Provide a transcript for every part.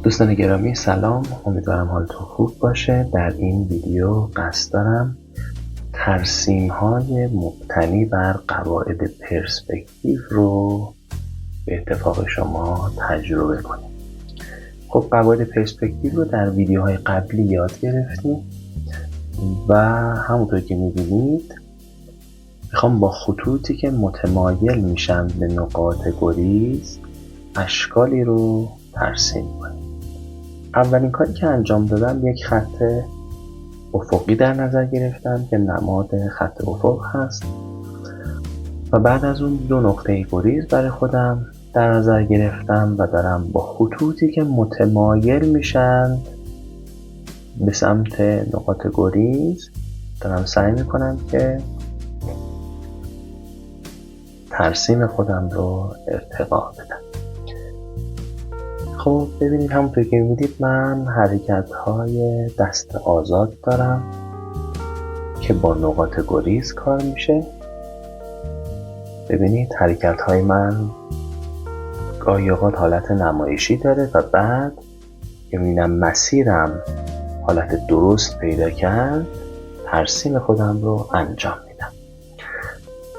دوستان گرامی سلام، امیدوارم حالتون خوب باشه. در این ویدیو قصد دارم ترسیم‌های مبتنی بر قواعد پرسپکتیو رو به اتفاق شما تجربه کنیم. خب قواعد پرسپکتیو رو در ویدیوهای قبلی یاد گرفتیم و همونطور که می‌بینید میخوام با خطوطی که متمایل میشن به نقاط گریز اشکالی رو ترسیم کنیم. اولین کاری که انجام دادم یک خط افقی در نظر گرفتم که نماد خط افق هست و بعد از اون دو نقطه گریز برای خودم در نظر گرفتم و دارم با خطوطی که متمایل میشن به سمت نقاط گریز دارم سعی میکنم که ترسیم خودم رو ارتقا بدم. خب ببینید همونطور که می‌بینید من حرکت‌های دست آزاد دارم که با نقاط گریز کار میشه. ببینید حرکت‌های من گاهی اوقات حالت نمایشی داره و بعد که می‌بینم مسیرم حالت درست پیدا کرد ترسیم خودم رو انجام میدم.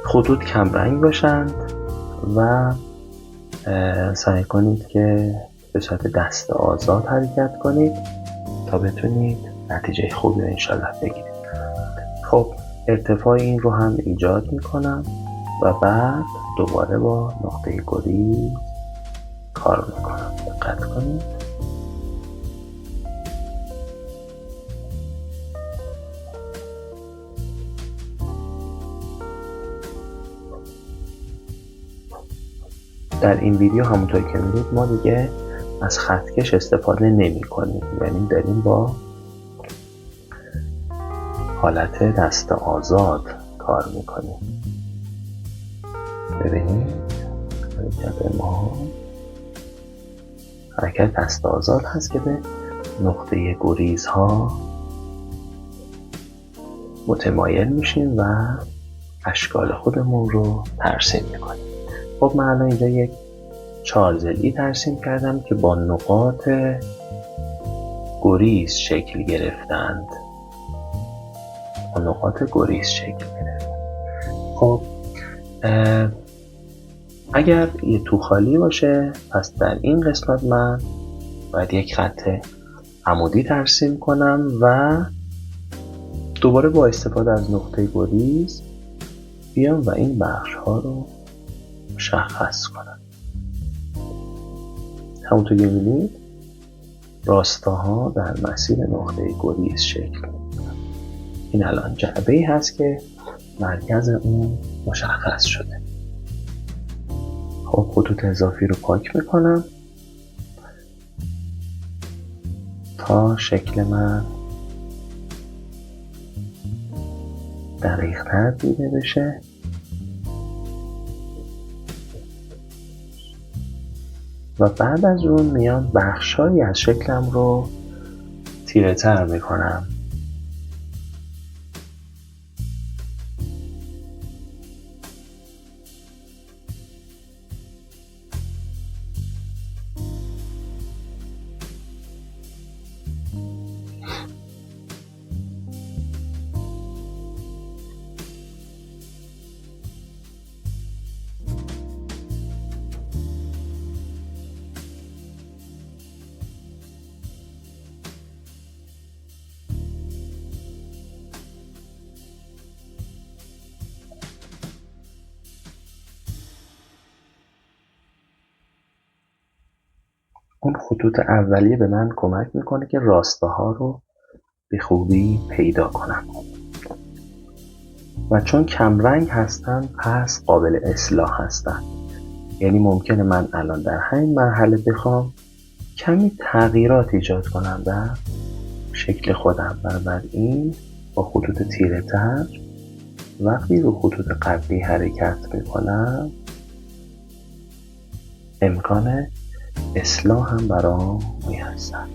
خطوط کم رنگ باشند و سعی کنید که به صورت دست آزاد حرکت کنید تا بتونید نتیجه خوبی رو انشالله بگیرید. خب ارتفاع این رو هم ایجاد میکنم و بعد دوباره با نقطه گریز کار میکنم. دقت کنید. در این ویدیو همونطور که می‌بینید ما دیگه از خطکش استفاده نمی کنیم، یعنی داریم با حالت دست آزاد کار میکنیم. ببینید حرکت ما حرکت دست آزاد هست که به نقطه گریزها متمایل میشیم و اشکال خودمون رو ترسیم میکنیم. خب من الان اینجا یک چارزلی ترسیم کردم که با نقاط گریز شکل گرفتند. با نقاط گریز شکل گرفتند. خب اگر یه تو خالی باشه پس در این قسمت من باید یک خط عمودی ترسیم کنم و دوباره با استفاده از نقطه گریز بیام و این بخش ها رو مشخص کنم. همونطور که می‌بینید راستاها در مسیر نقطه گریز شکل می‌گیرن. این الان جعبه‌ای هست که مرکز اون مشخص شده. خب خطوط اضافی رو پاک میکنم تا شکل من دقیق‌تر دیده بشه. و بعد از اون میام بخشایی از شکلم رو تیره تر میکنم. اون خطوط اولیه به من کمک میکنه که راستاها رو به خوبی پیدا کنم و چون کم رنگ هستن پس قابل اصلاح هستن. یعنی ممکنه من الان در همین مرحله بخوام کمی تغییرات ایجاد کنم در شکل خودم. بنابراین با خطوط تیره تر وقتی رو خطوط قبلی حرکت میکنم امکان اصلاح هم برام میسر.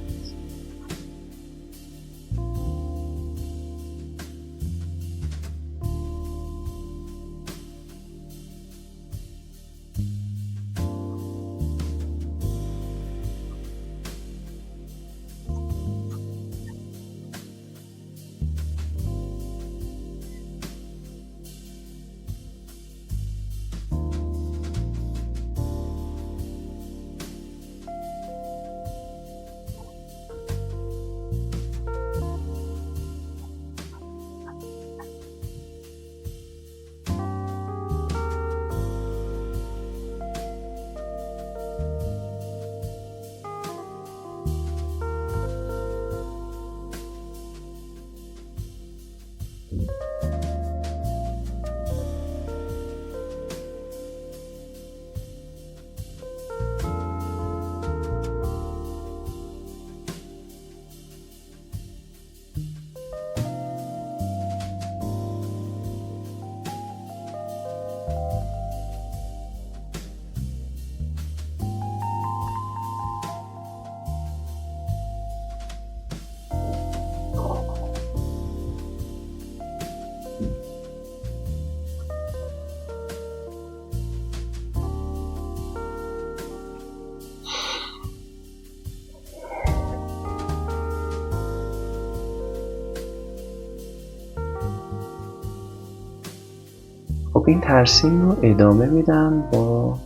خب این ترسیم رو ادامه میدم با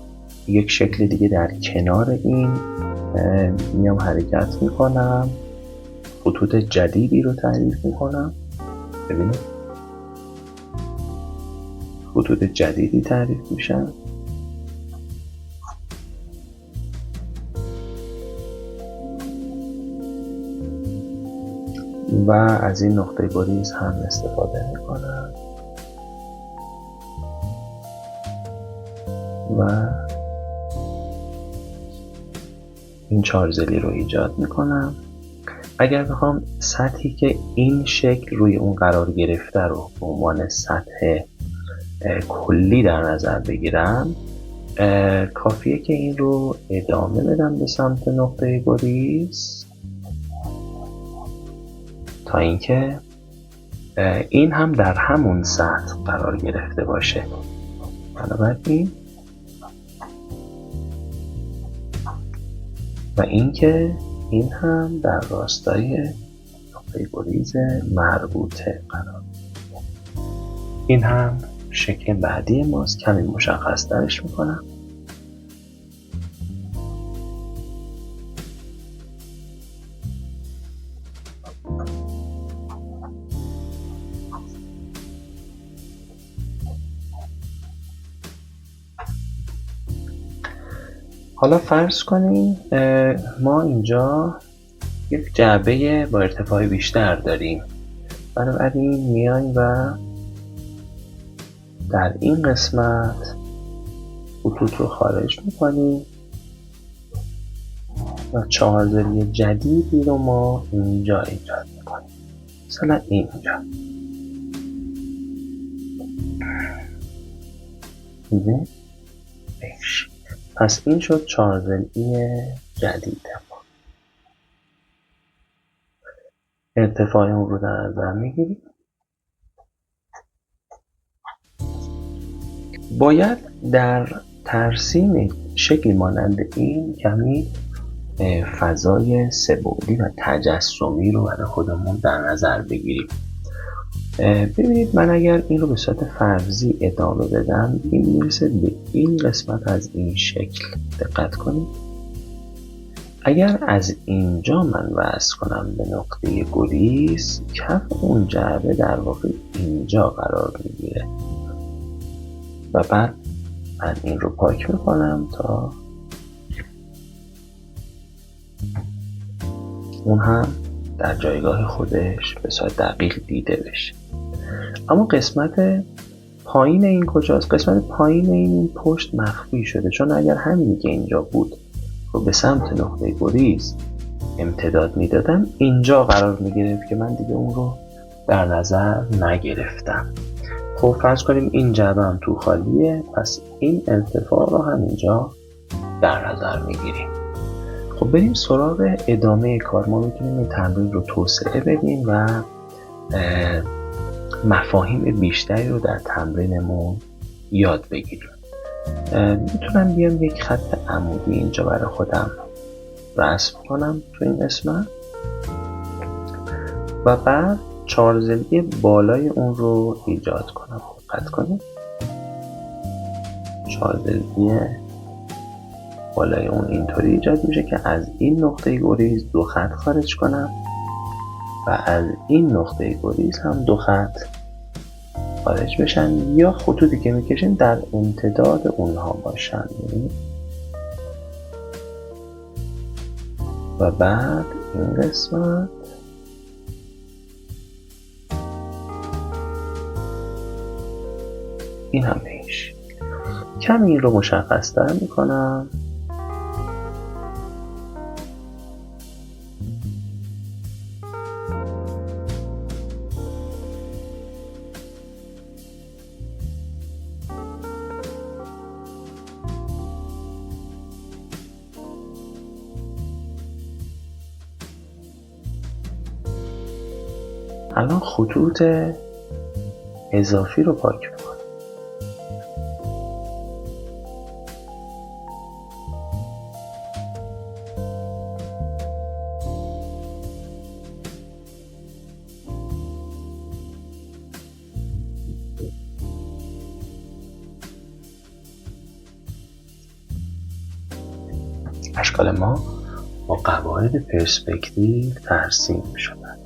یک شکل دیگه در کنار این میام حرکت میکنم، خطوط جدیدی رو تعریف میکنم. ببینید خطوط جدیدی تعریف میشن و از این نقطه گریز هم استفاده میکنم و این چارزلی رو ایجاد میکنم. اگر بخوام سطحی که این شکل روی اون قرار گرفته رو به عنوان سطح کلی در نظر بگیرم، کافیه که این رو ادامه بدم به سمت نقطه گریز تا اینکه این هم در همون سطح قرار گرفته باشه. بنابراین و اینکه این هم در راستای نقطه گریز مربوطه قرار. این هم شکل بعدی ماست. کمی مشخص ترش میکنم. حالا فرض کنیم ما اینجا یک جعبه با ارتفاع بیشتر داریم. بنابراین میایم و در این قسمت خطوط رو خارج میکنیم و چهارزلی جدیدی رو ما اینجا ایجاد میکنیم. مثلا اینجا پس این شد چهارزلی جدید ما. ارتفاع اون رو در نظر میگیریم. باید در ترسیم شکلی مانند این کمی فضای سه‌بعدی و تجسمی رو برای خودمون در نظر بگیریم. ببینید من اگر این رو به صورت فرضی ادامه بدم، این میرسه به این قسمت از این شکل. دقت کنید اگر از اینجا من وصل کنم به نقطه گریز، کف اون جعبه در واقع اینجا قرار میگیره و بعد من این رو پاک میکنم تا اون هم در جایگاه خودش به صورت دقیق دیده بشه. اما قسمت پایین این کجاست؟ قسمت پایین این پشت مخفی شده، چون اگر همینی که اینجا بود رو به سمت نقطه گریز امتداد میدادم، اینجا قرار میگرفت که من دیگه اون رو در نظر نگرفتم. خب فرض کنیم این جعبه هم تو خالیه، پس این ارتفاع رو هم اینجا در نظر میگیریم. خب بریم سراغ ادامه کار. ما میتونیم این تمرین رو توسعه بدیم و مفاهیم بیشتری رو در تمرینمون یاد بگیریم. میتونم بیام یک خط عمودی اینجا برای خودم رسم کنم تو این قسمت و بعد چهارزلی بالای اون رو ایجاد کنم. دقت کنید چهارزلی بالای اون اینطوری ایجاد میشه که از این نقطه گریز 2 خط خارج کنم و از این نقطه گریز هم 2 خط خارج بشن یا خطوطی که میکشیم در امتداد اونها باشن. و بعد این قسمت این هم بهش کمی این رو مشخص تر میکنم. الان خطوط اضافی رو پاک میکنم. اشکال ما با قواعد پرسپکتیو ترسیم شدن.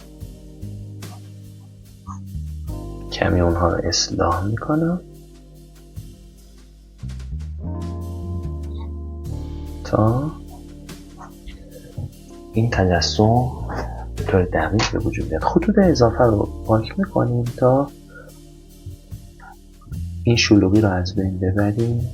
کمی اونها رو اصلاح میکنم تا این تجسم به طور دقیق به وجود بیاد. خطوط اضافه رو پاک میکنیم تا این شلوغی رو از بین ببریم.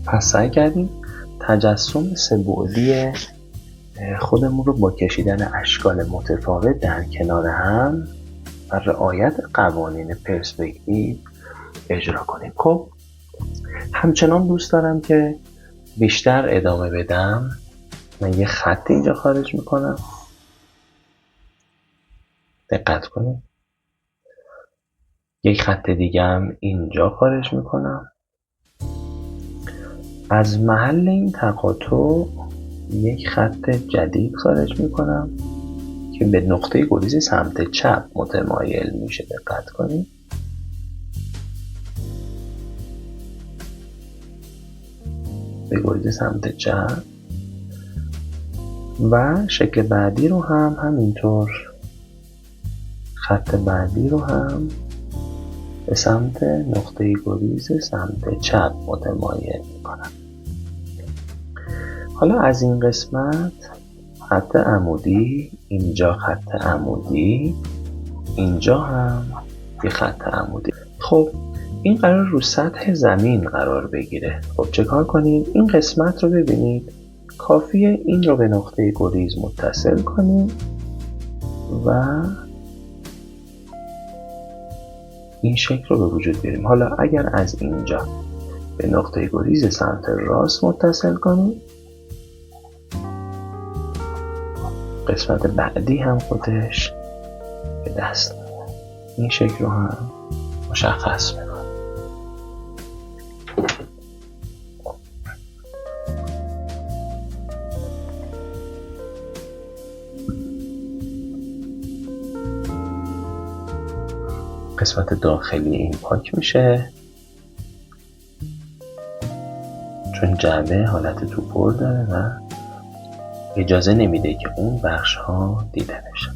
پس سعی کردیم تجسم سه‌بعدی خودمون رو با کشیدن اشکال متفاوت در کنار هم و رعایت قوانین پرسپکتیو اجرا کنیم. خب همچنان دوست دارم که بیشتر ادامه بدم. من یه خط اینجا خارج میکنم، دقت کنید. یک خط دیگه هم اینجا خارج میکنم. از محل این تقاطع یک خط جدید خارج میکنم که به نقطه گریز سمت چپ متمایل میشه. دقت کنید. به گریز سمت چپ و شکل بعدی رو هم همینطور، خط بعدی رو هم به سمت نقطه گریز سمت چپ متمایل میکنم. حالا از این قسمت خط عمودی، اینجا خط عمودی، اینجا هم یه خط عمودی. خب این قرار رو سطح زمین قرار بگیره. خب چه کار کنید؟ این قسمت رو ببینید، کافیه این رو به نقطه گریز متصل کنید و این شکل رو به وجود بیاریم. حالا اگر از اینجا به نقطه گریز سمت راست متصل کنید، قسمت بعدی هم خودش به دست میاد. این شکل رو هم مشخص میکنه. قسمت داخلی این پاک میشه چون جعبه حالت توپر داره و اجازه نمیده که اون بخش ها دیده بشه.